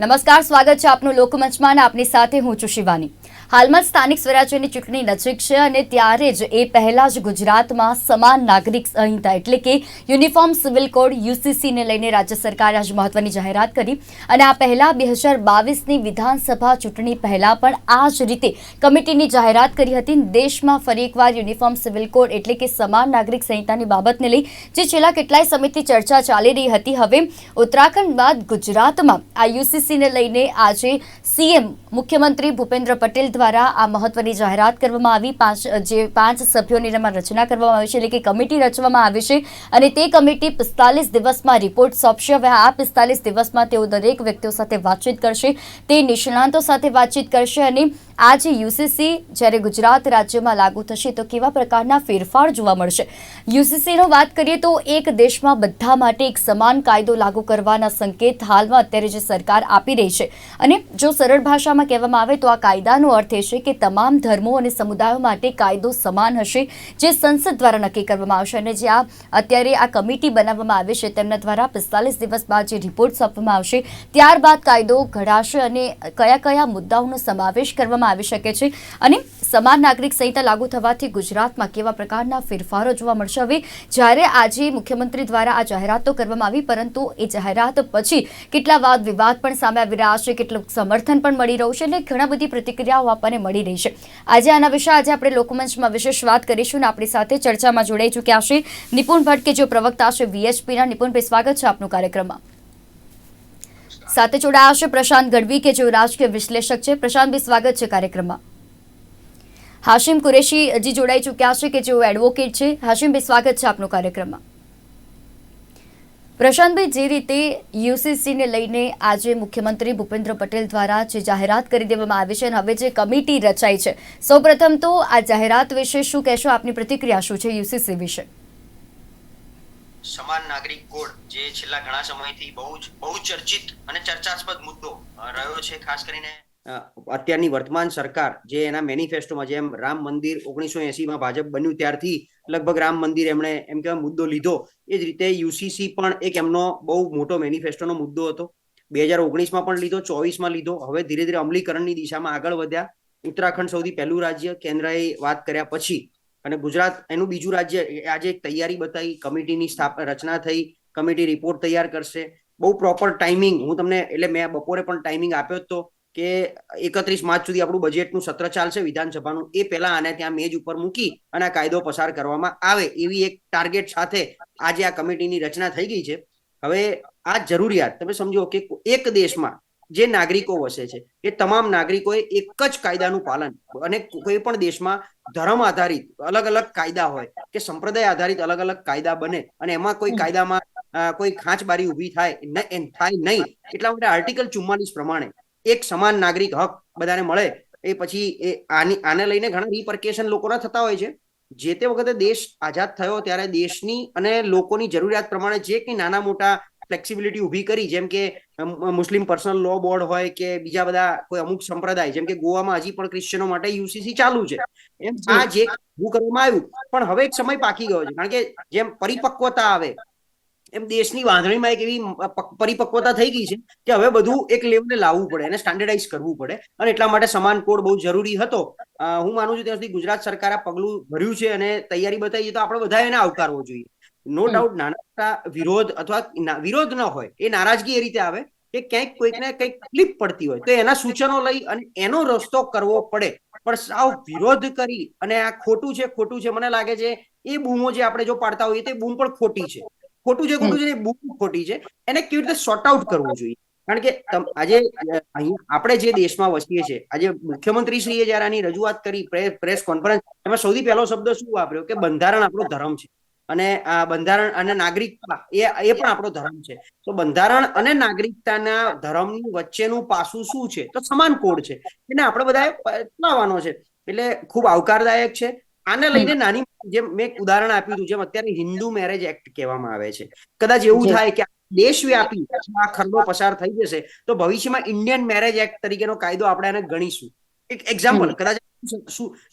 નમસ્કાર, સ્વાગત છે આપનું લોકમંચમાં અને આપની સાથે હું છું શિવાની। હાલમાં સ્થાનિક સ્વરાજ્યની ચૂંટણી નજીક છે અને ત્યારે જ એ પહેલા જ ગુજરાતમાં સમાન નાગરિક સંહિતા એટલે કે યુનિફોર્મ સિવિલ કોડ યુસીસીને લઈને રાજ્ય સરકારે આજ મહત્વની જાહેરાત કરી અને આ પહેલા 2022ની વિધાનસભા ચૂંટણી પહેલા પણ આ જ રીતે કમિટીની જાહેરાત કરી હતી। દેશમાં ફરી એકવાર યુનિફોર્મ સિવિલ કોડ એટલે કે સમાન નાગરિક સંહિતાની બાબતને લઈ જે છેલ્લા કેટલાય સમયથી ચર્ચા ચાલી રહી હતી, હવે ઉત્તરાખંડ બાદ ગુજરાતમાં આ યુસીસીને લઈને આજે સીએમ મુખ્યમંત્રી ભૂપેન્દ્ર પટેલ દ્વારા આ મહત્વની જાહેરાત કરવામાં આવી। પાંચ સભ્યોની રચના કરવામાં આવી છે એટલે કે કમિટી રચવામાં આવી છે અને તે કમિટી 45 દિવસમાં રિપોર્ટ સોંપશે। હવે આ 45 દિવસમાં તેઓ દરેક વ્યક્તિઓ સાથે વાતચીત કરશે, તે નિષ્ણાંતો સાથે વાતચીત કરશે અને આ જે યુસીસી જ્યારે ગુજરાત રાજ્યમાં લાગુ થશે તો કેવા પ્રકારના ફેરફાર જોવા મળશે। યુસીસીનો વાત કરીએ તો એક દેશમાં બધા માટે એક સમાન કાયદો લાગુ કરવાના સંકેત હાલમાં અત્યારે જે સરકાર આપી રહી છે અને જો સરળ ભાષામાં કહેવામાં આવે તો આ કાયદાનો અર્થ એ છે કે તમામ ધર્મો અને સમુદાયો માટે કાયદો સમાન હશે, જે સંસદ દ્વારા નક્કી કરવામાં આવશે અને જે અત્યારે આ કમિટી બનાવવામાં આવી છે તેમના દ્વારા 45 દિવસ બાદ જે રિપોર્ટ સોંપવામાં આવશે ત્યારબાદ કાયદો ઘડાશે અને કયા કયા મુદ્દાઓનો સમાવેશ કરવામાં આવી શકે છે અને સમાન નાગરિક સંહિતા લાગુ થવાથી ગુજરાતમાં કેવા પ્રકારના ફેરફારો જોવા મળશે। હવે જ્યારે આજે મુખ્યમંત્રી દ્વારા આ જાહેરાત તો કરવામાં આવી, પરંતુ એ જાહેરાત પછી કેટલા વાદ વિવાદ પણ સામે આવી રહ્યા છે, કેટલું સમર્થન પણ મળી રહ્યું છે એટલે ઘણા બધી પ્રતિક્રિયાઓ આપણને મળી રહી છે। આજે આના વિશે આપણે લોકમંચમાં વિશેષ વાત કરીશું અને આપણી સાથે ચર્ચામાં જોડાઈ ચૂક્યા છે નિપુણ ભટ્ટ કે જો પ્રવક્તા છે વીએચપીના। નિપુણભાઈ, સ્વાગત છે આપનું કાર્યક્રમમાં। સાથે જોડાયા છે પ્રશાંત ગઢવી કે જેઓ રાજકીય વિશ્લેષક છે। પ્રશાંતભાઈ, સ્વાગત છે કાર્યક્રમમાં। હાશિમ કુરેશી હજી જોડાઈ ચૂક્યા છે કે જેઓ એડવોકેટ છે। હાશિમભાઈ, સ્વાગત છે આપનું કાર્યક્રમમાં। પ્રશાંતભાઈ, જે રીતે યુસીસીને લઈને આજે મુખ્યમંત્રી ભૂપેન્દ્ર પટેલ દ્વારા જે જાહેરાત કરી દેવામાં આવી છે અને હવે જે કમિટી રચાઈ છે, સૌપ્રથમ તો આ જાહેરાત વિશે શું કહેશો? આપની પ્રતિક્રિયા શું છે યુસીસી વિશે? સમાન નાગરિક કોડ જે છેલ્લા ઘણા સમયથી બહુ ચર્ચિત અને ચર્ચાસ્પદ મુદ્દો રહ્યો છે, ખાસ કરીને અત્યારની વર્તમાન સરકાર જે એના મેનિફેસ્ટોમાં જેમ રામ મંદિર 1980માં ભાજપ બન્યું ત્યારથી લગભગ રામ મંદિર એમણે એમ કહેવા મુદ્દો લીધો, એ જ રીતે યુસીસી પણ એક એમનો બહુ મોટો મેનિફેસ્ટોનો મુદ્દો હતો। 2019માં પણ લીધો, 24માં લીધો, હવે ધીરે ધીરે અમલીકરણની દિશામાં આગળ વધ્યા। ઉત્તરાખંડ સૌથી પહેલું રાજ્ય કેન્દ્રએ વાત કર્યા પછી અને ગુજરાત એનું બીજું રાજ્ય આજે એક તૈયારી બતાવી, કમિટીની રચના થઈ, કમિટી રિપોર્ટ તૈયાર કરશે, બહુ પ્રોપર ટાઈમિંગ હું તમને એટલે મેં બપોરે પણ ટાઈમિંગ આપ્યો હતો કે 31 માર્ચ સુધી આપણું બજેટનું સત્ર ચાલશે વિધાનસભાનું, એ પહેલા આને ત્યાં મેજ ઉપર મૂકી અને આ કાયદો પસાર કરવામાં આવે એવી એક ટાર્ગેટ સાથે આજે આ કમિટીની રચના થઈ ગઈ છે। હવે આ જરૂરિયાત તમે સમજો કે એક દેશમાં જે નાગરિકો વસે છે એ તમામ નાગરિકોએ એક જ કાયદાનું પાલન, અને કોઈ પણ દેશમાં ધર્મ આધારિત અલગ અલગ કાયદા હોય કે સંપ્રદાય આધારિત અલગ અલગ કાયદા બને અને એમાં કોઈ કાયદામાં કોઈ ખાંચબારી ઊભી થાય નહીં, એટલા માટે આર્ટિકલ 44 પ્રમાણે એક સમાન નાગરિક હક બધાને મળે। એ પછી આને લઈને ઘણા રિપરકેશન લોકોના થતા હોય છે। જે તે વખતે દેશ આઝાદ થયો ત્યારે દેશની અને લોકોની જરૂરિયાત પ્રમાણે જે કંઈ નાના મોટા ફ્લેક્સિબિલિટી ઊભી કરી, જેમ કે મુસ્લિમ પર્સનલ લો બોર્ડ હોય કે બીજા બધા કોઈ અમુક સંપ્રદાય, જેમ કે ગોવામાં હજી પણ ક્રિશ્ચનો માટે યુસીસી ચાલુ છે, એમ આ જે ઊભું કરવામાં આવ્યું પણ હવે એક સમય પાકી ગયો છે, કારણ કે જેમ પરિપક્વતા આવે એમ દેશની વાંધણીમાં એક એવી પરિપક્વતા થઈ ગઈ છે કે હવે બધું એક લેવલે લાવવું પડે, એને સ્ટાન્ડર્ડાઇઝ કરવું પડે અને એટલા માટે સમાન કોડ બહુ જરૂરી હતો। હું માનું છું ત્યાં સુધી ગુજરાત સરકારે પગલું ભર્યું છે અને તૈયારી બતાવી છે તો આપણે બધા એને આવકારવો જોઈએ। નો ડાઉટ નાના મોટા વિરોધ અથવા વિરોધ ન હોય, એ નારાજગી એ રીતે આવે કે ક્યાંક કોઈકને કંઈક તકલીફ પડતી હોય તો એના સૂચનો લઈ અને એનો રસ્તો કરવો પડે, પણ સાવ વિરોધ કરી અને આ ખોટું છે મને લાગે છે એ બૂમો જે આપણે જો પાડતા હોઈએ તે બૂમ પણ ખોટી છે। ખોટું છે બૂમ ખોટી છે, એને કેવી રીતે સોર્ટ આઉટ કરવું જોઈએ। કારણ કે આજે આપણે જે દેશમાં વસીએ છીએ, આજે મુખ્યમંત્રીશ્રીએ જયારે આની રજૂઆત કરી પ્રેસ કોન્ફરન્સ, એમાં સૌથી પહેલો શબ્દ શું વાપર્યો કે બંધારણ આપણો ધર્મ છે અને બંધારણ અને નાગરિકતા એ પણ આપણો ધર્મ છે। તો બંધારણ અને નાગરિકતાના ધર્મની વચ્ચેનું પાસું શું છે? તો સમાન કોડ છે, એને આપણે બધાએ ચલાવવાનો છે, એટલે ખૂબ આવકારદાયક છે। આને લઈને નાની જેમ મેં ઉદાહરણ આપ્યું હતું, જેમ અત્યારે હિન્દુ મેરેજ એક્ટ કહેવામાં આવે છે, કદાચ એવું થાય કે દેશવ્યાપી આ ખરડો પસાર થઈ જશે તો ભવિષ્યમાં ઇન્ડિયન મેરેજ એક્ટ તરીકેનો કાયદો આપણે એને ગણીશું। એક એક્ઝામ્પલ, કદાચ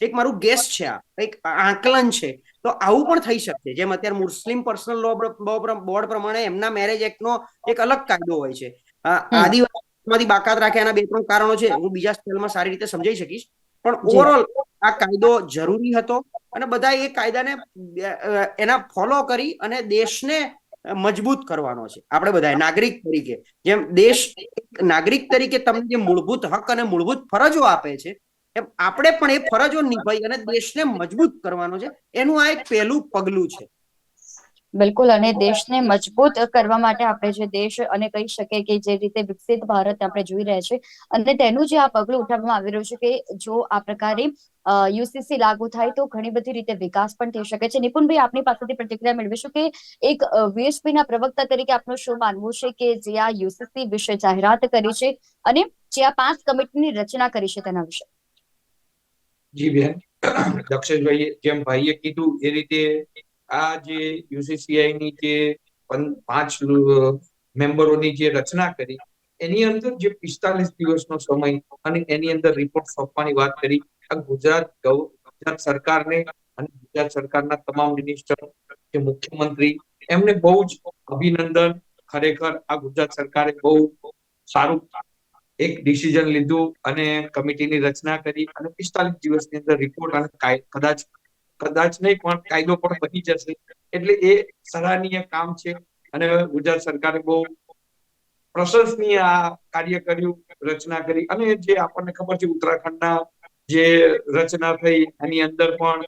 એક મારું ગેસ છે, આ એક આકલન છે, તો આવું પણ થઈ શકે। જેમ અત્યારે મુસ્લિમ પર્સનલ લો બોર્ડ પ્રમાણે એમના મેરેજ એક્ટનો એક અલગ કાયદો હોય છે, આદિવાસી માંથી બાકાત રાખ્યા એના 2-3 કારણો છે, હું બીજા સ્કેલમાં સારી રીતે સમજાઈ શકીશ, પણ જી ઓવરઓલ આ કાયદો જરૂરી હતો અને બધા એ કાયદાને એના ફોલો કરી અને દેશને મજબૂત કરવાનો છે. આપણે બધા નાગરિક તરીકે, જેમ દેશ નાગરિક તરીકે તમને જે મૂળભૂત હક અને મૂળભૂત ફરજો આપે છે, એમ આપણે પણ એ ફરજો નિભાઈ અને દેશને મજબૂત કરવાનો છે. એનું આ એક પહેલું પગલું છે. બિલકુલ. અને દેશને મજબૂત કરવા માટે આપણે જે દેશ અને કહી શકીએ કે જે રીતે વિકસિત ભારત આપણે જોઈ રહ્યા છે, અને તેનું જે આ પગલું ઉઠાવવામાં આવી રહ્યું છે કે જો આ પ્રકારે યુસીસી લાગુ થાય તો ઘણી બધી રીતે વિકાસ પણ થઈ શકે છે. નિપુણભાઈ, આપની પાસેથી પ્રતિક્રિયા મેળવીશું કે એક વીએસપી ના પ્રવક્તા તરીકે આપનું શું માનવું છે કે જે આ યુસીસી વિશે જાહેરાત કરી છે અને જે આ 5 કમિટીની રચના કરી છે તેના વિશે? જી બેન, દક્ષેશભાઈએ જેમ ભાઈએ કીધું એ રીતે આ જે યુસીસીઆઈ ની જે 5 મેમ્બરોની જે રચના કરી, એની અંદર જે 45 દિવસનો સમય અને એની અંદર રિપોર્ટ સોંપવાની વાત કરી, આ ગુજરાત સરકારને અને ગુજરાત સરકારના તમામ મિનિસ્ટર, જે મુખ્યમંત્રી, એમને બહુ જ અભિનંદન. ખરેખર આ ગુજરાત સરકારે બહુ સારું એક ડિસિઝન લીધું અને કમિટીની રચના કરી અને 45 દિવસની અંદર રિપોર્ટ અને કદાચ નહીં પણ કાયદો પણ બની જશે. એટલે એ સરાહનીય કામ છે અને ગુજરાત સરકારે બહુ પ્રશંસનીય આ કાર્ય કર્યું, રચના કરી. અને જે આપણને ખબર છે ઉત્તરાખંડના જે રચના થઈ એની અંદર પણ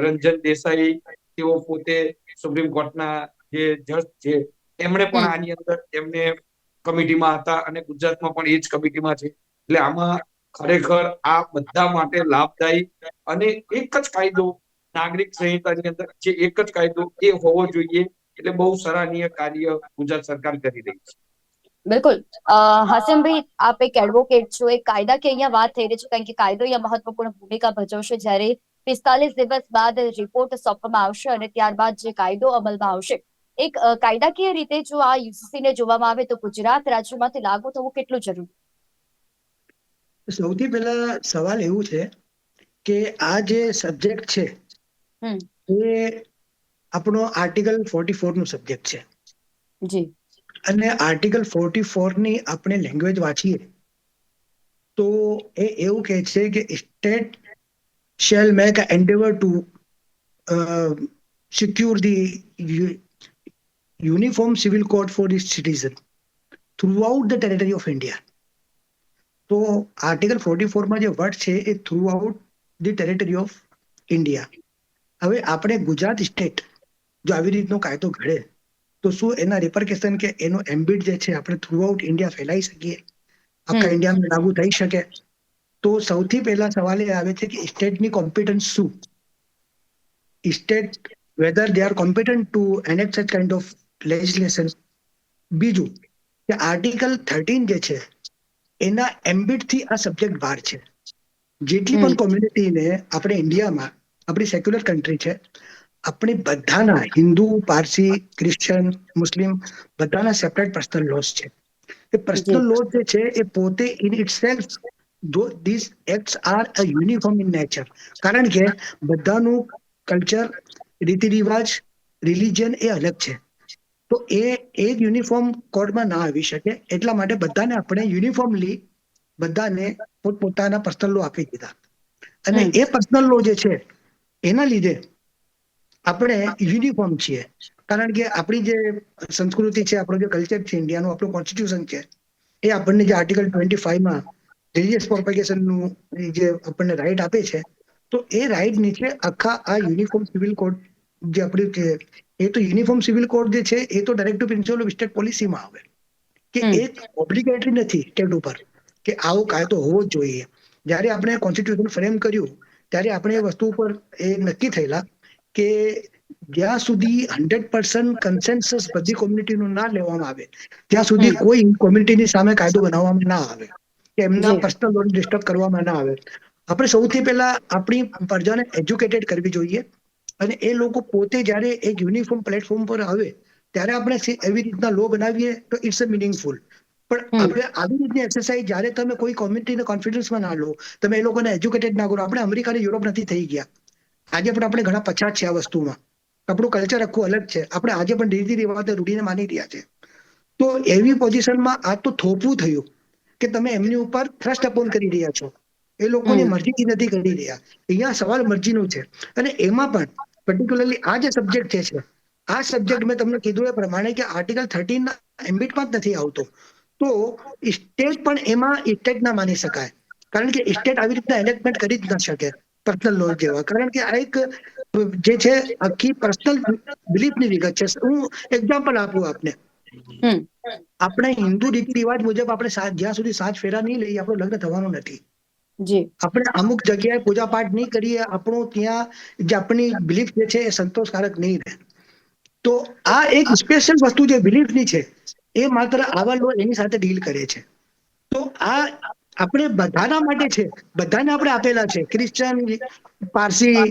રંજન દેસાઈ, તેઓ પોતે સુપ્રીમ કોર્ટના જે જજ છે, એમણે પણ આની અંદર એમને કમિટીમાં હતા અને ગુજરાતમાં પણ એ જ કમિટીમાં છે. એટલે આમાં ખરેખર આ બધા માટે લાભદાયી અને એક જ કાયદો નાગરિક સંહિતાની અંદર જે એક જ કાયદો એ હોવો જોઈએ. એટલે બહુ સરાહનીય કાર્ય ગુજરાત સરકાર કરી રહી છે. બિલકુલ. હાસેમભાઈ, આપ એક એડવોકેટ છો, એક કાયદા કે અહીંયા વાત થઈ રહી છે, કારણ કે કાયદો અહીંયા મહત્વપૂર્ણ ભૂમિકા ભજવશે. જ્યારે 45 દિવસ બાદ રિપોર્ટ સોંપવામાં આવશે અને ત્યારબાદ જે કાયદો અમલમાં આવશે, એક કાયદાકીય રીતે જો આ યુસીસી ને જોવામાં આવે તો ગુજરાત રાજ્યમાંથી લાગુ થવું કેટલું જરૂરી? સૌથી પહેલા સવાલ એવું છે કે આ જે સબ્જેક્ટ છે એ આપણો આર્ટિકલ 44 નું સબ્જેક્ટ છે. જી. અને આર્ટિકલ 44 ની આપણે લેંગ્વેજ વાંચીએ તો એ એવું કહે છે કે state shall make a endeavour to secure the uniform civil code for the citizen throughout the territory of India. તો આર્ટિકલ 44માં જે વર્ડ છે એ throughout the territory of India. હવે આપણે ગુજરાત સ્ટેટ જો આવી રીતનો કાયદો ઘડે તો શું એના રિપરકેશન કે એનો એમ્બિટ જે છે આપણે થ્રુ આઉટ ઇન્ડિયા ફેલાઈ શકીએ, આખા ઇન્ડિયામાં લાગુ થઈ શકે? તો સૌથી પહેલા સવાલ એ આવે છે કે સ્ટેટની કોમ્પિટન્સ શું, state whether they are competent to enact such kind of legislation. બીજું કે આર્ટિકલ 13 જે છે એના એમ્બિટથી આ સબ્જેક્ટ બહાર છે. જેટલી પણ કોમ્યુનિટીને આપણે ઇન્ડિયામાં, આપણી સેક્યુલર કન્ટ્રી છે, આપણે બધાના હિન્દુ, પારસી, ક્રિશ્ચન, મુસ્લિમ બધાના સેપરેટ પર્સનલ લોસ છે. એ પર્સનલ લોસ જે છે એ પોતે in itself this acts are a uniform in nature. કારણ કે બધાનું કલ્ચર, રીતિ રિવાજ, રિલિજન એ અલગ છે. તો એ યુનિફોર્મ કોડમાં ના આવી શકે. એટલા માટે બધાને આપણે યુનિફોર્મલી બધાને પોતપોતાના પર્સનલ લો આપી દીધા. અને એ પર્સનલ લો જે છે એના લીધે આપણે યુનિફોર્મ છીએ. કારણ કે આપણી જે સંસ્કૃતિ છે, આપણો જે કલ્ચર છે ઇન્ડિયાનું, આપણું કોન્સ્ટિટ્યુશન છે, એ આપણને જે આર્ટિકલ 25માં રિલિજિયસ પ્રોપેગેશનનું જે આપણને રાઈટ આપે છે, તો એ રાઈટ નીચે આખા આ યુનિફોર્મ સિવિલ કોડ જે આપણી છે, એ તો યુનિફોર્મ સિવિલ કોડ જે છે એ તો ડાયરેક્ટિવ પ્રિન્સિપલ ઓફ સ્ટેટ પોલિસીમાં આવે કે એક ઓબ્લિગેટરી નથી સ્ટેટ ઉપર કે આવો કાયદો હોવો જ જોઈએ. જ્યારે આપણે કોન્સ્ટિટ્યુશન ફ્રેમ કર્યું ત્યારે આપણે એ વસ્તુ ઉપર એ નક્કી થયેલા કે જ્યાં સુધી 100% કન્સેન્સસ બધી કોમ્યુનિટીનું ના લેવામાં આવે ત્યાં સુધી કોઈ કોમ્યુનિટીની સામે કાયદો બનાવવામાં ના આવે કે એમના પર્સનલ લોને ડિસ્ટર્બ કરવામાં ના આવે. આપણે સૌથી પહેલા આપણી પ્રજાને એજ્યુકેટેડ કરવી જોઈએ અને એ લોકો પોતે જ્યારે એક યુનિફોર્મ પ્લેટફોર્મ પર આવે ત્યારે આપણે એવી રીતના લો બનાવીએ તો ઇટ્સ અ મિનિંગફુલ. પણ આપણે આવી રીતની એક્સરસાઇઝ જ્યારે તમે કોઈ કોમ્યુનિટીને કોન્ફિડન્સમાં ના લો, તમે એ લોકોને એજ્યુકેટેડ ના કરો. આપણે અમેરિકા અને યુરોપ નથી થઈ ગયા. આજે પણ આપણે ઘણા પછાત છે આ વસ્તુમાં. આપણું કલ્ચર આખું અલગ છે. આપણે આજે પણ રીતિ રિવાજ રૂઢીને માની રહ્યા છે. તો એવી પોઝિશનમાં આ તો થોપવું થયું કે તમે એમની ઉપર થ્રસ્ટ અપોન કરી રહ્યા છો. એ લોકોની મરજીથી નથી કરી રહ્યા. અહીંયા સવાલ મરજીનો છે. અને એમાં પણ પર્ટિક્યુલરલી આ જે સબ્જેક્ટ છે આ સબ્જેક્ટ મેં તમને કીધું એ પ્રમાણે કે આર્ટિકલ 13 ના એમ્બિટમાં જ નથી આવતો. તો સ્ટેટ પણ એમાં સ્ટેટ ના માની શકાય, કારણ કે સ્ટેટ આવી રીતના એનેક્ટમેન્ટ કરી જ ન શકે પર્સનલ લો જેવા, કારણ કે આ એક જે છે આખી પર્સનલ બિલીફની વિગત છે. હું એક્ઝામ્પલ આપું આપને. આપણે હિન્દુ રીતિ રિવાજ મુજબ આપણે જ્યાં સુધી 7 ફેરા નહીં લઈએ આપણું લગ્ન થવાનું નથી. જી આપણે અમુક જગ્યાએ પૂજા પાઠ નહીં કરીએ, આપણું ત્યાં જે આપણી બિલીફ જે છે એ સંતોષકારક નહીં રહે. તો આ એક સ્પેશિયલ વસ્તુ જે બિલીફની છે એ માત્ર આવા લો એની સાથે ડીલ કરે છે. તો આ આપણે બધાના માટે છે, બધાને આપણે આપેલા છે, ક્રિશ્ચન, પારસી,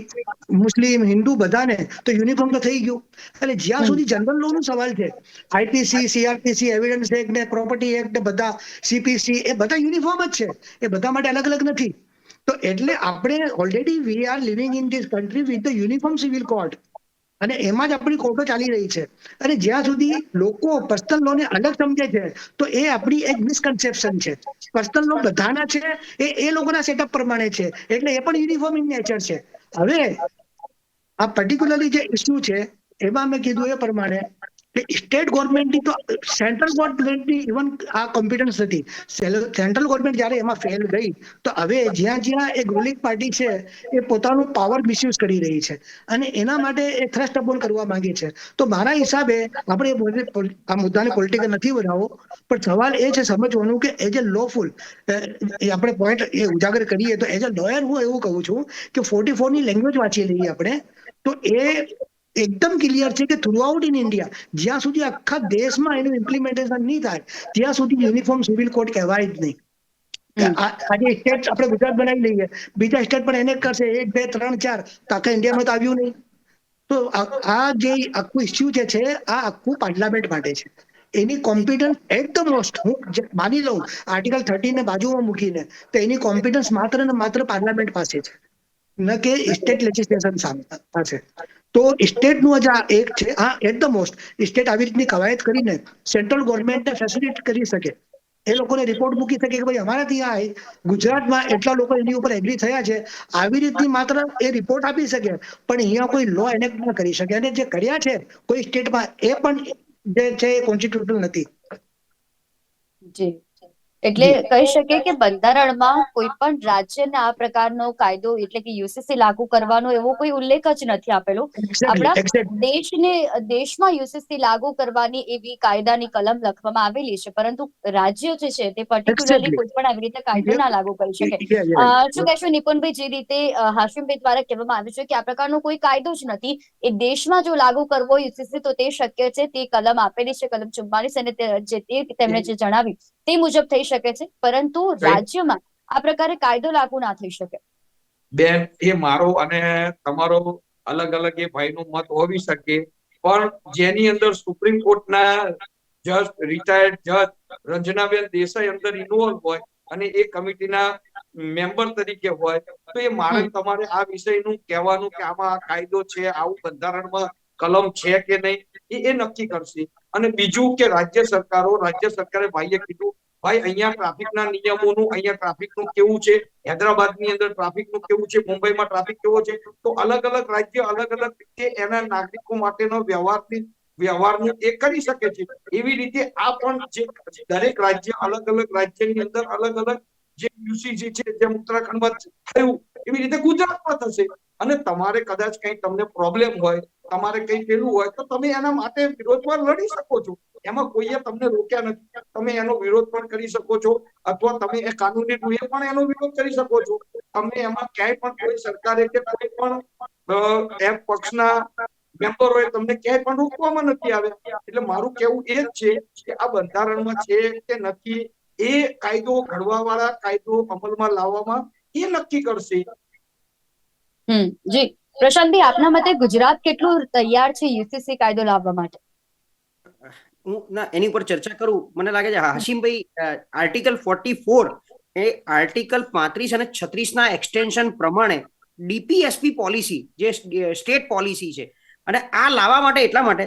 મુસ્લિમ, હિન્દુ, બધાને તો યુનિફોર્મ તો થઈ ગયું. અને જ્યાં સુધી જનરલ લો નો સવાલ છે, આઈપીસી, સીઆરપીસી, એવિડન્સ એક્ટ ને પ્રોપર્ટી એક્ટ ને બધા સીપીસી એ બધા યુનિફોર્મ જ છે, એ બધા માટે અલગ અલગ નથી. તો એટલે આપણે already we are living in this country with the uniform civil code, અને એમાં જ આપણી કોર્ટો ચાલી રહી છે. અને જ્યાં સુધી લોકો પર્સનલ લોને અલગ સમજે છે તો એ આપણી એક મિસકન્સેપ્શન છે. પર્સનલ લો બધાના છે, એ લોકોના સેટઅપ પ્રમાણે છે, એટલે એ પણ યુનિફોર્મ ઇન નેચર છે. હવે આ પર્ટિક્યુલરલી જે ઇસ્યુ છે એમાં મેં કીધું એ પ્રમાણે કે સ્ટેટ ગવર્મેન્ટની તો સેન્ટ્રલ ગવર્મેન્ટની ઇવન આ કોમ્પિટન્સ નથી. સેન્ટ્રલ ગવર્મેન્ટ જ્યારે એમાં ફેલ ગઈ તો હવે જ્યાં જ્યાં એક રૂલિંગ પાર્ટી છે એ પોતાનું પાવર મિસયુઝ કરી રહી છે અને એના માટે એ થ્રસ્ટ અપોન કરવા માંગે છે. તો મારા હિસાબે આપણે આ મુદ્દાને પોલિટિકલ નથી બનાવવો, પણ સવાલ એ છે સમજવાનું કે એઝ એ લોફુલ આપણે પોઈન્ટ એ ઉજાગર કરીએ તો એઝ અ લોયર હું એવું કહું છું કે 44 ની લેંગ્વેજ વાંચી લઈએ આપણે તો એ એકદમ ક્લિયર છે કે થ્રુઆઉટ ઇન ઇન્ડિયા જ્યાં સુધી આખા દેશમાં એનું ઇમ્પ્લિમેન્ટેશન નહીં થાય ત્યાં સુધી યુનિફોર્મ સિવિલ કોડ કહેવાય જ નહીં. આજે સ્ટેટ આપણે ગુજરાત બનાવી લઈએ, બીજા સ્ટેટ પણ એને કરશે 1, 2, 3, 4, તો આખા ઇન્ડિયામાં તો આવ્યું નહીં. તો આ જે આખું ઇસ્યુ જે છે આ આખું પાર્લામેન્ટ માટે છે. એની કોમ્પિટન્સ એટ ધ મોસ્ટ હું માની લઉં આર્ટિકલ 13 ને બાજુમાં મૂકીને તો એની કોમ્પિટન્સ માત્ર ને માત્ર પાર્લામેન્ટ પાસે છે, ન કે સ્ટેટ લેજિસ્લેશન પાસે. તો સ્ટેટનું જ આ એક છે. હા, એટ ધ મોસ્ટ સ્ટેટ આવી રીતની કવાયત કરીને સેન્ટ્રલ ગવર્મેન્ટને ફેસિલિટેટ કરી શકે, એ લોકોને રિપોર્ટ મૂકી શકે કે ભાઈ અમારા ત્યાં ગુજરાતમાં એટલા લોકો એની ઉપર એગ્રી થયા છે, આવી રીતની માત્ર એ રિપોર્ટ આપી શકે, પણ અહીંયા કોઈ લો એનેક્ટ ન કરી શકે. અને જે કર્યા છે કોઈ સ્ટેટમાં એ પણ જે છે એ કોન્સ્ટિટ્યુશનલ નથી. જી, એટલે કહી શકીએ કે બંધારણમાં કોઈ પણ રાજ્યને આ પ્રકારનો કાયદો એટલે કે યુસીસી લાગુ કરવાનો એવો કોઈ ઉલ્લેખ જ નથી આપેલો. આપણા દેશમાં યુસીસી લાગુ કરવાની એવી કાયદાની કલમ લખવામાં આવેલી છે, પરંતુ રાજ્ય જે છે તે પર્ટિક્યુલરલી કોઈ પણ આવી રીતે કાયદો ના લાગુ કરી શકે. શું કહેશો નિપુણભાઈ, જે રીતે હાશિમભાઈ દ્વારા કહેવામાં આવ્યું છે કે આ પ્રકારનો કોઈ કાયદો જ નથી, એ દેશમાં જો લાગુ કરવો યુસીસી તો તે શક્ય છે, તે કલમ આપેલી છે કલમ 44 અને તેમણે જે જણાવ્યું તે મુજબ થઈ શકે છે, પરંતુ રાજ્યમાં આ પ્રકારે કાયદો લાગુ ના થઈ શકે. બેન, એ મારો અને તમારો અલગ અલગ એ ભાઈનું મત હોવી શકે, પણ જેની અંદર સુપ્રીમ કોર્ટના જજ, રિટાયર્ડ જજ રંજનાબેન દેસાઈ અંદર ઇન્વોલ્વ હોય અને એ કમિટીના મેમ્બર તરીકે હોય તો એ મારે તમારે આ વિષયનું કહેવાનું કે આમાં આ કાયદો છે, આવું બંધારણમાં કલમ છે કે નહીં, એ નક્કી કરશે. અને બીજું કે રાજ્ય સરકારે ભાઈએ કીધું ભાઈ અહીંયા ટ્રાફિકના નિયમોનું અહીંયા ટ્રાફિકનું કેવું છે, હૈદરાબાદની અંદર ટ્રાફિકનું કેવું છે, મુંબઈમાં ટ્રાફિક કેવો છે, તો અલગ અલગ રાજ્ય અલગ અલગ રીતે એના નાગરિકો માટેનો વ્યવહારનું એ કરી શકે છે. એવી રીતે આ પણ જે દરેક રાજ્ય અલગ અલગ રાજ્યની અંદર અલગ અલગ જે યુસીસી છે, જેમ ઉત્તરાખંડમાં થયું એવી રીતે ગુજરાતમાં થશે. અને તમારે કદાચ કઈ તમને પ્રોબ્લેમ હોય, તમારે કઈ પેલું હોય તો તમે એના માટે વિરોધમાં લડી શકો છો. એમાં કોઈએ તમને રોક્યા નથી. તમે એનો વિરોધ પણ કરી શકો છો, અથવા તમે એ કાનૂની રૂએ પણ એનો વિરોધ કરી શકો છો. તમે એમાં ક્યાંય પણ કોઈ સરકારે કે કોઈ પણ એમ પક્ષના મેમ્બરોએ તમને ક્યાંય પણ રોકવામાં નથી આવ્યા. એટલે મારું કહેવું એ જ છે કે આ બંધારણમાં છે કે નથી, એ કાયદો ઘડવા વાળા, કાયદો અમલમાં લાવવામાં એ નક્કી કરશે. જી પ્રશાંતભાઈ, આપના મતે ગુજરાત કેટલું તૈયાર છે યુસીસી કાયદો લાવવા માટે? હું એની ઉપર ચર્ચા કરું. મને લાગે છે હાશિમભાઈ, આર્ટિકલ 44 એ આર્ટિકલ 35 અને 36 ના એક્સટેન્શન પ્રમાણે ડીપીએસપી પોલિસી જે સ્ટેટ પોલિસી છે અને આ લાવવા માટે એટલા માટે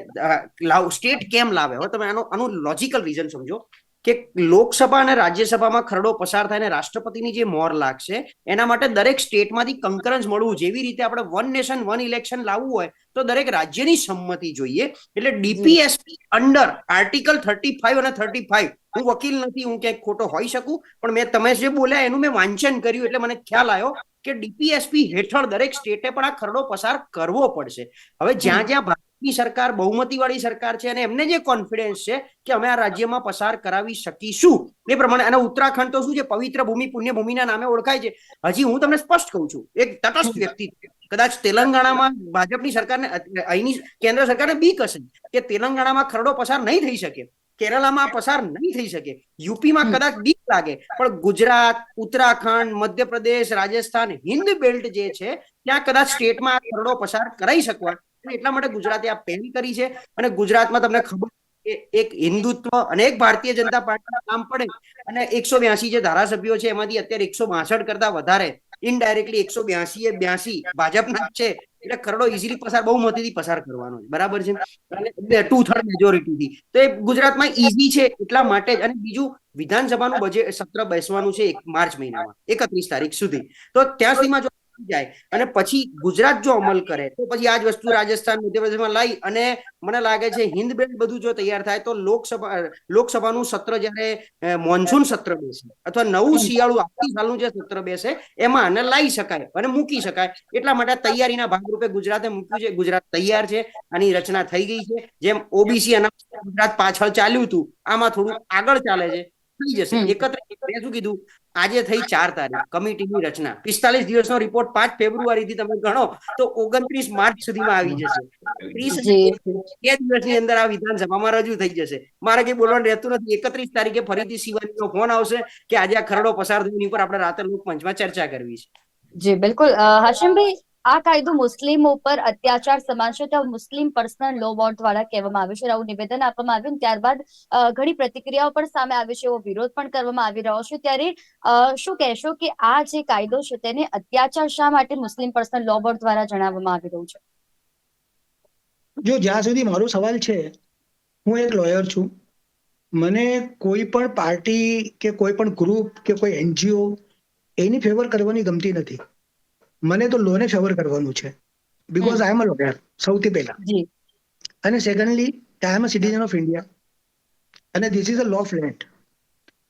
સ્ટેટ કેમ લાવે, હવે તમે આનું લોજિકલ રીઝન સમજો કે લોકસભા અને રાજ્યસભામાં ખરડો પસાર થાય અને રાષ્ટ્રપતિની જે મોહર લાગશે એના માટે દરેક સ્ટેટમાંથી કંકરન્સ મળવું, જેવી રીતે આપણે વન નેશન વન ઇલેક્શન લાવવું હોય તો દરેક રાજ્યની સંમતિ જોઈએ. એટલે ડીપીએસપી અંડર આર્ટિકલ 35 અને 35, હું વકીલ નથી, હું ક્યાંક ખોટો હોઈ શકું, પણ તમે જે બોલ્યા એનું મેં વાંચન કર્યું એટલે મને ખ્યાલ આવ્યો કે ડીપીએસપી હેઠળ દરેક સ્ટેટે પણ આ ખરડો પસાર કરવો પડશે. હવે જ્યાં જ્યાં ભારતની સરકાર બહુમતી વાળી સરકાર છે અને એમને જે કોન્ફિડન્સ છે કે અમે આ રાજ્યમાં પસાર કરાવી શકીશું એ પ્રમાણે, અને ઉત્તરાખંડ તો શું છે, પવિત્ર ભૂમિ પુણ્ય ભૂમિના નામે ઓળખાય છે. હજી હું તમને સ્પષ્ટ કહું છું, એક તટસ્થ વ્યક્તિ, કદાચ તેલંગાણામાં ભાજપની સરકારને, અહીંની કેન્દ્ર સરકારને બીક હશે કે તેલંગાણામાં ખરડો પસાર નહીં થઈ શકે, કેરળમાં પસાર નહીં થઈ શકે, યુપીમાં કદાચ બીક લાગે, પણ ગુજરાત, ઉત્તરાખંડ, મધ્યપ્રદેશ, રાજસ્થાન, હિન્દ બેલ્ટ જે છે ત્યાં કદાચ સ્ટેટમાં આ ખરડો પસાર કરાઈ શકવા, એટલા માટે ગુજરાતે આ પહેલ કરી છે. અને ગુજરાતમાં તમને ખબર એક હિન્દુત્વ અને એક ભારતીય જનતા પાર્ટીના નામ પડે અને 182 જે ધારાસભ્યો છે એમાંથી અત્યારે 162 કરતા વધારે ઇનડાયરેક્ટલી 182 ભાજપના છે. એટલે ખરડો ઇઝીલી પસાર, બહુમતીથી પસાર કરવાનો છે, બરાબર છે, અને 2/3 મેજોરિટીથી. તો એ ગુજરાતમાં ઈઝી છે એટલા માટે જ. અને બીજું, વિધાનસભાનું બજેટ સત્ર બેસવાનું છે માર્ચ મહિનામાં 31 તારીખ સુધી, તો ત્યાં સુધીમાં જો જાય અને પછી ગુજરાત જો અમલ કરે તો પછી આ જ વસ્તુ રાજસ્થાન, મધ્યપ્રદેશમાં લઈ અને મને લાગે છે હિન્દ બેલ્ટ બધું જો તૈયાર થાય તો લોકસભાનું સત્ર જ્યારે મોન્સૂન સત્ર બેસે અથવા નવું શિયાળુ આવતી સાલનું જે સત્ર બેસે એમાં આને લાવી શકાય અને મૂકી શકાય. એટલા માટે તૈયારીના ભાગરૂપે ગુજરાતે મૂક્યું છે. ગુજરાત તૈયાર છે, આની રચના થઈ ગઈ છે. જેમ ઓબીસી ગુજરાત પાછળ ચાલ્યું હતું, આમાં થોડું આગળ ચાલે છે, થઈ જશે. 31 શું કીધું, આજે થઈ 4 તારીખ, કમિટીની રચના, 45 દિવસનો રિપોર્ટ 5 ફેબ્રુઆરીથી તમે ગણો તો 29 માર્ચ સુધીમાં આવી જશે. 2 દિવસની અંદર આ વિધાનસભામાં રજૂ થઈ જશે. મારે કઈ બોલવાનું રહેતું નથી. 31 તારીખે ફરીથી શિવાનીનો ફોન આવશે કે આજે આ ખરડો પસાર થયો, એની પર આપણે રાતે લોકમંચમાં ચર્ચા કરવી છે. જી બિલકુલ. હાશિમભાઈ, આ કાયદો મુસ્લિમો પર અત્યાચાર સમાન છે તો મુસ્લિમ પર્સનલ લો બોર્ડ દ્વારા કહેવામાં આવ્યું છે, આવું નિવેદન આપવામાં આવ્યું. ત્યારબાદ ઘણી પ્રતિક્રિયાઓ પણ સામે આવી છે, એવો વિરોધ પણ કરવામાં આવી રહ્યો છે. ત્યારે શું કહેશો કે આ જે કાયદો છે તેને અત્યાચાર શા માટે મુસ્લિમ પર્સનલ લો બોર્ડ દ્વારા જણાવવામાં આવી રહ્યું છે? જો જ્યાં સુધી મારો સવાલ છે, હું એક લોયર છું, મને કોઈ પણ પાર્ટી કે કોઈ પણ ગ્રુપ કે કોઈ એનજીઓ એની ફેવર કરવાની ગમતી નથી. મને તો લોને ફેવર કરવાનું છે, because I am a lawyer સૌથી પહેલા, અને secondly I am a citizen of India અને this is a law of land.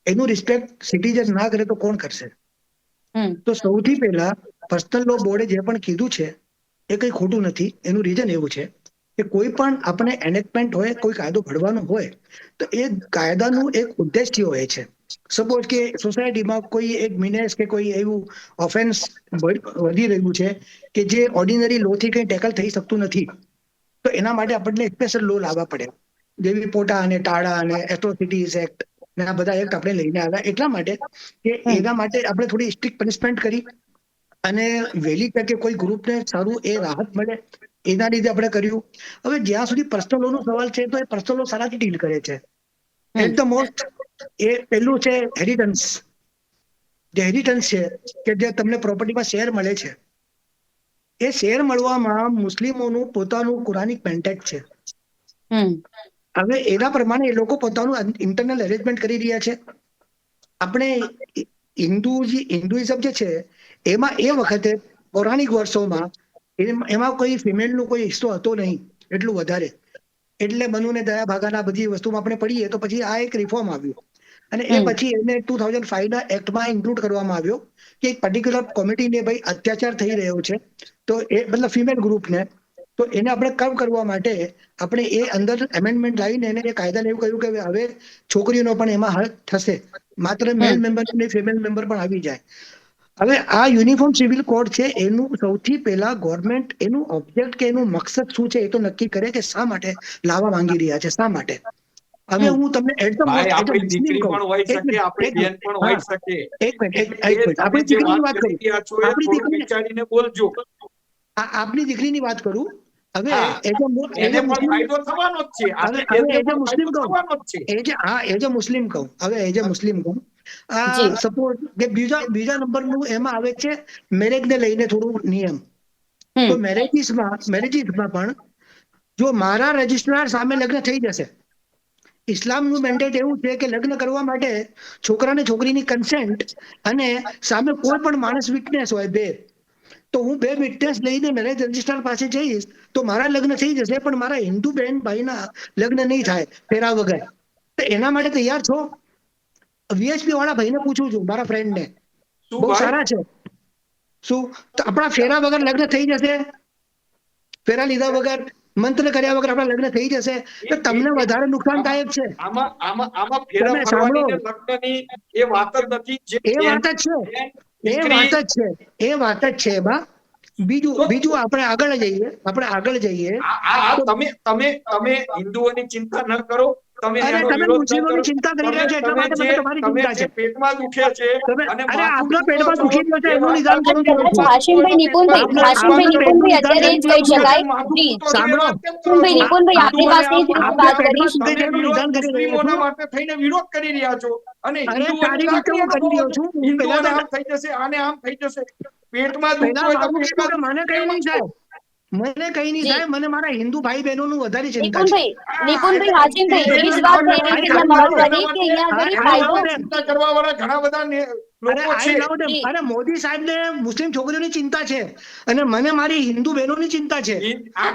એનું રિસ્પેક્ટ સિટીઝન ના કરે તો કોણ કરશે? તો સૌથી પહેલા પર્સનલ લો બોર્ડે જે પણ કીધું છે એ કંઈ ખોટું નથી. એનું રીઝન એવું છે કે કોઈ પણ આપણે એનેક્ટમેન્ટ હોય, કોઈ કાયદો ઘડવાનો હોય તો એ કાયદાનું એક ઉદ્દેશ્ય હોય છે. સપોઝ કે સોસાયટીમાં કોઈ એક મિનેસ કે કોઈ એવું ઓફેન્સ વધી રહ્યું છે કે જે ઓર્ડિનરી લોથી કંઈ ટેકલ થઈ શકતું નથી, તો એના માટે આપણને સ્પેશિયલ લો લાવવા પડે, જેવી પોટા અને ટાળા અને એટ્રોસિટીઝ એક્ટ ને આ બધા એક્ટ આપણે લઈને આવ્યા એટલા માટે કે એના માટે આપણે થોડી સ્ટ્રિક્ટ પનિશમેન્ટ કરી અને વહેલી તકે કોઈ ગ્રુપને સારું એ રાહત મળે એના લીધે આપણે કર્યું. હવે જ્યાં સુધી પર્સનલ લો નો સવાલ છે તો એ પર્સનલ લો સારાથી ડીલ કરે છે. એટ ધ મોસ્ટ એ પહેલું છે હેરિટન્સ. જે હેરિટન્સ છે કે જે તમને પ્રોપર્ટીમાં શેર મળે છે, એ શેર મળવામાં મુસ્લિમોનું પોતાનું કુરાનિક મેન્ટેક છે. હવે એના પ્રમાણે એ લોકો પોતાનું ઇન્ટરનલ અરેન્જમેન્ટ કરી રહ્યા છે. આપણે હિન્દુઇઝમ જે છે એમાં એ વખતે પૌરાણિક વર્ષોમાં એમાં કોઈ ફિમેલનો કોઈ હિસ્સો હતો નહીં એટલું વધારે, એટલે મનુ ને દયા ભાગાના બધી વસ્તુમાં આપણે પડીએ તો પછી આ એક રિફોર્મ આવ્યું અને એ પછી એને 2005ના એક્ટમાં ઇન્ક્લુડ કરવામાં આવ્યો કે એક પર્ટિક્યુલર કોમિટીને ભાઈ અત્યાચાર થઈ રહ્યો છે તો એ મતલબ ફિમેલ ગ્રુપને, તો એને આપણે કમ કરવા માટે આપણે એ અંદર એમેન્ડમેન્ટ લાવીને એને એ કાયદાને એવું કહ્યું કે હવે છોકરીઓનો પણ એમાં હક થશે, માત્ર મેલ મેમ્બર નહીં ફિમેલ મેમ્બર પણ આવી જાય. હવે આ યુનિફોર્મ સિવિલ કોડ છે, એનું સૌથી પહેલા ગવર્મેન્ટ એનું ઓબ્જેક્ટ કે એનું મકસદ શું છે એ તો નક્કી કરે કે શા માટે લાવવા માંગી રહ્યા છે, શા માટે. હવે હું તમને આપણી દીકરી પણ હોઈ શકે, આપણી બેન પણ હોઈ શકે. એક મિનિટ આપણી દીકરીની વાત કરું, વિચારીને બોલજો. આપની દીકરીની વાત કરું. હવે એને પણ ફાયદો થવાનો જ છે. એજ અ મુસ્લિમ કહું, હવે એજ અ મુસ્લિમ કહું, સપોઝ કે બીજા નંબરનું એમાં આવે છે મેરેજ ને લઈને થોડું નિયમ. તો મેરેજીસમાં પણ જો મારા રજિસ્ટ્રાર સામે લગ્ન થઈ જશે, ઇસ્લામનું મેન્ડેટ એવું છે કે લગ્ન કરવા માટે છોકરાને છોકરીની કન્સેન્ટ અને સામે કોઈ પણ માણસ વિટનેસ હોય બે, તો હું બે વિટનેસ લઈને મેરેજ રજિસ્ટ્રાર પાસે જઈશ તો મારા લગ્ન થઈ જશે, પણ મારા હિન્દુ બહેન ભાઈના લગ્ન નહીં થાય ફેરા વગર. તો એના માટે તૈયાર છો? વીએચપી વાળા ભાઈને પૂછું છું, મારા ફ્રેન્ડને, શું બહુ ભાઈ? સારા છે. શું તો આપણા ફેરા વગર લગ્ન થઈ જશે? ફેરા લીધા વગર, મંત્ર કર્યા વગર આપણા લગ્ન થઈ જશે? તો તમને વધારે નુકસાનદાયક છે. આમાં ફેરા તમે ફરવાની સાંભળો, ને લગ્નની એ વાત જ નથી. જે એ વાત જ છે, બેન, એ દીકરી, વાત જ છે, એ વાત જ છે બા. બીજું આપણે આગળ જઈએ તો તમે હિન્દુઓની ચિંતા ન કરો, તમે અરે એનો તમે વિરોધ ન કરો. મુસ્લિમોની ચિંતા કરી રહ્યા છો એટલા માટે મને તમારી તમે ચિંતા જે છે. પેટમાં દુખે છે તમે અને અરે માથું આપના દુખે પેટમાં છો, દુખી રહ્યો છે એ એનું વાત નિદાન સાચી કરું છે. છું. કદાચ હાશિમભાઈ, નિપુણભાઈ, આપના અત્યારે એ જ કહી શકાય. જી, નિપુણભાઈ, નિપુણભાઈ, આપની પાસે એ જ રીતે વાત કરીશ. દુખે છે એનું નિદાન કરી રહ્યા મુસ્લિમોના છું. માટે થઈને વિરોધ કરી રહ્યા છો અને અરે હિન્દુઓની સારી રીતે લાગણી હું કરી અનુભવો રહ્યો છો. છું. હું હિન્દુઓને આમ થઈ જશે, આને આમ થઈ જશે. પેટમાં દુખતું હોય તો બાબુ કીધું પેટમાં કે મને કઈ એમ નહીં જ થાય, કહો. મને કઈ નહીં જી, થાય, મને મારા હિન્દુ ભાઈ બહેનોનું વધારે ચિંતા છે. નિપુણભાઈ, હાશિમભાઈ, એ જ વાત થઈ રહી છે અહીંયા મહત્વની કે અહીંયા આગળ કાયદો. ચિંતા કરવા વાળા ઘણા બધા લોકો છે. જી, અરે મોદી સાહેબ ને મુસ્લિમ છોકરીઓની ચિંતા છે અને મને મારી હિન્દુ બહેનોની ચિંતા છે.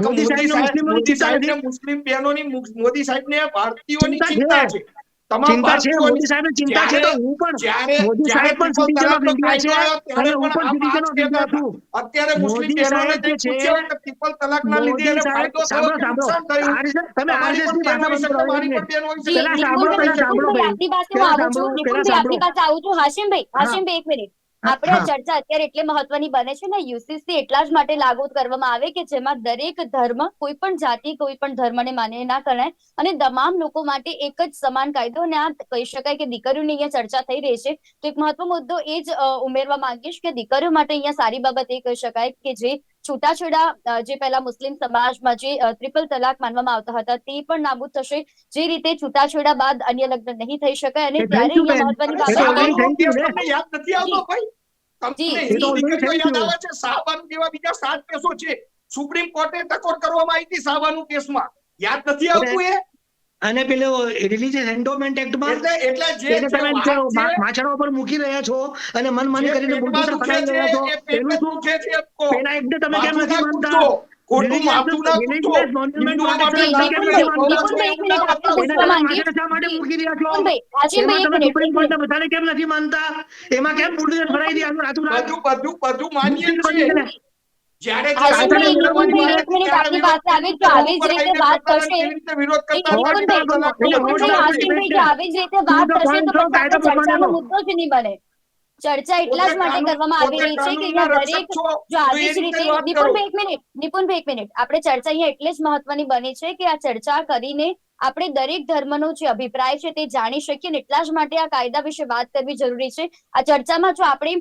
મોદી સાહેબ ને મુસ્લિમોની ચિંતા સાહેબ ને નથી. મુસ્લિમ બહેનોની, મોદી સાહેબ ને ભારતીયોની ચિંતા ચિંતા છે. તમામ ચિંતા છે, ભારતીયોની. મોદી સાહેબને ચિંતા છે. તો હું પણ, જ્યારે મોદી જ્યારે સાહેબ પણ ટ્રિપલ સિટીઝન ઓફ તલાકનો ઇન્ડિયા છે કાયદો આવ્યો ત્યારે અને હું પણ પણ આ સિટીઝન જ ઓફ કહેતા ઇન્ડિયા હતા. છું. અત્યારે મુસ્લિમ મોદી બહેનોને સાહેબ જે જઈ છે, પૂછ્યો કે ટ્રિપલ તલાકના લીધે મોદી એને સાહેબ, ફાયદો થયો કે સાંભળો, નુકસાન થયું. તમે તમારી આરએસએસ પણ ની ભાષા બહેનો બંધ હશે કરો, તો એક મારી મિનિટ. પણ બહેનો હશે. જી, પેલા સાંભળો, નિપુણભાઈ, પેલા સાંભળો નિપુણભાઈ, ભાઈ, આપની પાસે હું પેલા આવું સાંભળો, છું. પેલા નિપુણભાઈ, સાંભળો. આપની પાસે આવું છું. હાશિમભાઈ, હા, હાશિમભાઈ, એક મિનિટ. આપણે આ હા, ચર્ચા અત્યારે એટલે મહત્વની બને છે ને, યુસીસી એટલા જ માટે લાગુ કરવામાં આવે કે જેમાં દરેક ધર્મ, કોઈ પણ જાતિ, કોઈ પણ ધર્મને માન્ય ના કરાય અને તમામ લોકો માટે એક જ સમાન કાયદો. અને આ કહી શકાય કે દીકરીઓની અહીંયા ચર્ચા થઈ રહી છે તો એક મહત્વનો મુદ્દો એ જ ઉમેરવા માંગીશ કે દીકરીઓ માટે અહીંયા સારી બાબત એ કહી શકાય કે જે છૂટાછેડા, જે પહેલા મુસ્લિમ સમાજમાં જે ટ્રિપલ તલાક માનવામાં આવતા હતા તે પણ નાબૂદ થશે. જે રીતે છૂટાછેડા બાદ અન્ય લગ્ન નહીં થઈ શકાય અને એ થઈ ત્યારે ગયું અહીંયા બેન, મહત્વની એ તો બાબત ઓલરેડી એ. શાહબાનુનો થઈ ગયું કેસ ને, તમને યાદ નથી આવતો જી, ભાઈ? તમને જી, એ તો હિન્દુ જી, ઓલરેડી દીકરીઓ થઈ યાદ ગયું. આવે છે? શાહબાનુ જેવા બીજા 7 કેસો છે. સુપ્રીમ કોર્ટે ટકોર કરવામાં આવી હતી શાહબાનુ કેસમાં. યાદ નથી અને આવતું એ? અને પેલો રિલીજીયસ એન્ડોમેન્ટ એક્ટમાં એટલે જે એને જે તમે વાત છે, માછાડા ઉપર મૂકી રહ્યા છો અને મનમાની જે કરીને પેટમાં બુલડોઝર દુખે ફરાવી છે રહ્યા છો, એ પેટ પેલું જ શું? દુખે છે એમ કહો. પેલા એક્ટને તમે કેમ માથું નથી ના માનતા? કૂટશો, ખોટું રિલીજીયસ માથું ના કૂટશો. મોન્યુમેન્ટ હિન્દુઓ પ્રોટેક્શન માટે એક્ટ તમે કેમ જી, નથી દાખલો માનતા? છો નિપુણભાઈ, એક એવું ના મિનિટ આપણે બતાવો. એને પૂછવા તમે માંગીએ. માછાડા શા માટે જી, મૂકી રહ્યા છો? નિપુણભાઈ, હાશિમભાઈ, એમાં એક તમે મિનિટ, સુપ્રીમ એક કોર્ટને મિનિટ. બધાને કેમ નથી માનતા? એમાં કેમ બુલડોઝર ફરાવી દીધું રાતોરાત? બધું માન્ય મુશ્કેલ છે. બની ગયેલા. જ્યારે કાયદાને હાશિમભાઈ, લગ્ન કરવાની વિરોધમાં નિપુણભાઈ, વાત એક હતી મિનિટ ત્યારે આપની વિરોધ પાસે કેવી આવી રીતે જો આવી રૂમ જ પર રીતે આવીને વાત કરતા હતા, થશે. કેવી રીતે વિરોધ જી, કરતા હતા, નિપુણભાઈ, ટ્રિપલ તલાકનો. એટલે બધું હોલ્ડ નિપુણભાઈ, ખબર કરો, છે. હાશિમભાઈ, જો આવી જ રીતે વાત તું તો થશે તો પાંચસો પછી આપણે કાયદો ચર્ચાનો પ્રમાણે મુદ્દો જ નહીં બને. ચર્ચા એટલા જ માટે કરવામાં આવી રહી છે કે અહીંયા દરેક, જો તો આવી એ જ રીતે રીતે, જ વાત કરો. નિપુણભાઈ, એક મિનિટ, નિપુણભાઈ, એક મિનિટ, આપણે ચર્ચા અહીંયા એટલે જ મહત્વની બની છે કે આ ચર્ચા કરીને આપણે દરેક ધર્મનો જે અભિપ્રાય છે તે જાણી શકીએ ને એટલા જ માટે આ કાયદા વિશે વાત કરવી જરૂરી છે. આ ચર્ચામાં જો આપણે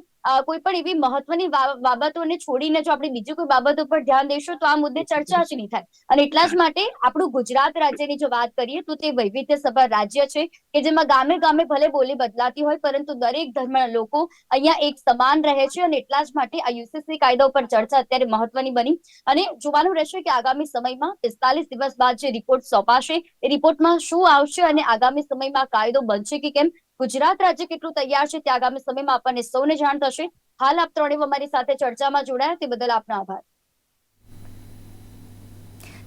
કોઈ પણ એવી મહત્વની બાબતોને છોડીને જો આપણે બીજી કોઈ બાબત ઉપર ધ્યાન દઈશું તો આ મુદ્દે ચર્ચા જ નહીં થાય. અને એટલા જ માટે આપણું ગુજરાત રાજ્યની જો વાત કરીએ તો તે વૈવિધ્યસભર રાજ્ય છે કે જેમાં ગામે ગામે ભલે બોલી બદલાતી હોય પરંતુ દરેક ધર્મના લોકો અહીંયા એક સમાન રહે છે. અને એટલા જ માટે આ યુસીસી કાયદા ઉપર ચર્ચા અત્યારે મહત્વની બની અને જોવાનું રહેશે કે આગામી સમયમાં 45 દિવસ બાદ જે રિપોર્ટ સોંપાશે એ રિપોર્ટમાં શું આવશે અને આગામી સમયમાં કાયદો બનશે કે કેમ, ગુજરાત રાજ્ય કેટલું તૈયાર છે તે આગામી સમયમાં આપણને સૌને જાણ થશે. હાલ આપ ત્રણેય અમારી સાથે ચર્ચામાં જોડાયા તે બદલ આપનો આભાર.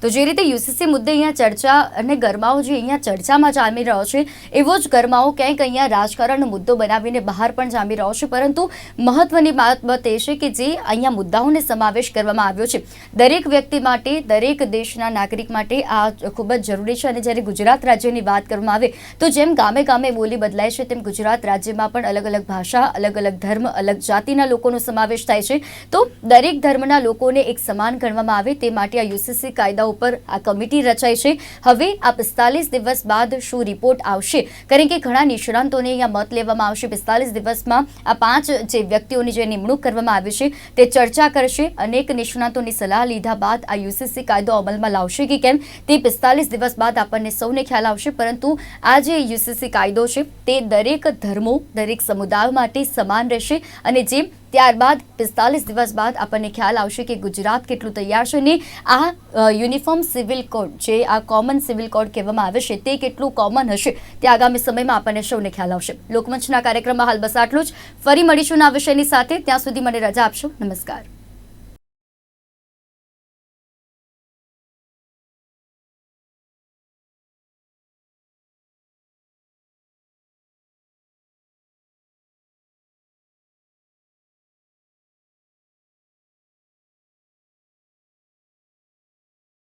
તો જે રીતે યુસીસી મુદ્દે અહીંયા ચર્ચા અને ગરમાવો જે અહીંયા ચર્ચામાં જામી રહ્યો છે એવો જ ગરમાવો ક્યાંક અહીંયા રાજકારણનો મુદ્દો બનાવીને બહાર પણ જામી રહ્યો છે. પરંતુ મહત્વની બાબત એ છે કે જે અહીંયા મુદ્દાઓને સમાવેશ કરવામાં આવ્યો છે દરેક વ્યક્તિ માટે, દરેક દેશના નાગરિક માટે આ ખૂબ જ જરૂરી છે. અને જ્યારે ગુજરાત રાજ્યની વાત કરવામાં આવે તો જેમ ગામે ગામે બોલી બદલાય છે તેમ ગુજરાત રાજ્યમાં પણ અલગ અલગ ભાષા, અલગ અલગ ધર્મ, અલગ જાતિના લોકોનો સમાવેશ થાય છે. તો દરેક ધર્મના લોકોને એક સમાન ગણવામાં આવે તે માટે આ યુસીસી કાયદા ઉપર આ કમિટી રચાઈ છે. હવે આ 45 દિવસ બાદ શું રિપોર્ટ આવશે, કારણ કે ઘણા નિષ્ણાંતોને અહીંયા મત લેવામાં આવશે. 45 દિવસમાં આ 5 જે વ્યક્તિઓની જે નિમણૂક કરવામાં આવી છે તે ચર્ચા કરશે. અનેક નિષ્ણાંતોની સલાહ લીધા બાદ આ યુસીસી કાયદો અમલમાં લાવશે કે કેમ તે 45 દિવસ બાદ આપણને સૌને ખ્યાલ આવશે. પરંતુ આ જે યુસીસી કાયદો છે તે દરેક ધર્મો, દરેક સમુદાયો માટે સમાન રહેશે અને જે ત્યારબાદ 45 દિવસ બાદ આપણને ખ્યાલ આવશે કે ગુજરાત કેટલું તૈયાર છે ને આ યુનિફોર્મ સિવિલ કોડ જે આ કોમન સિવિલ કોડ કહેવામાં આવે છે તે કેટલું કોમન હશે તે આગામી સમયમાં આપણને સૌને ખ્યાલ આવશે. લોકમંચના કાર્યક્રમમાં હાલ બસ આટલું જ. ફરી મળીશું આ વિષયની સાથે. ત્યાં સુધી મને રજા આપશો. નમસ્કાર.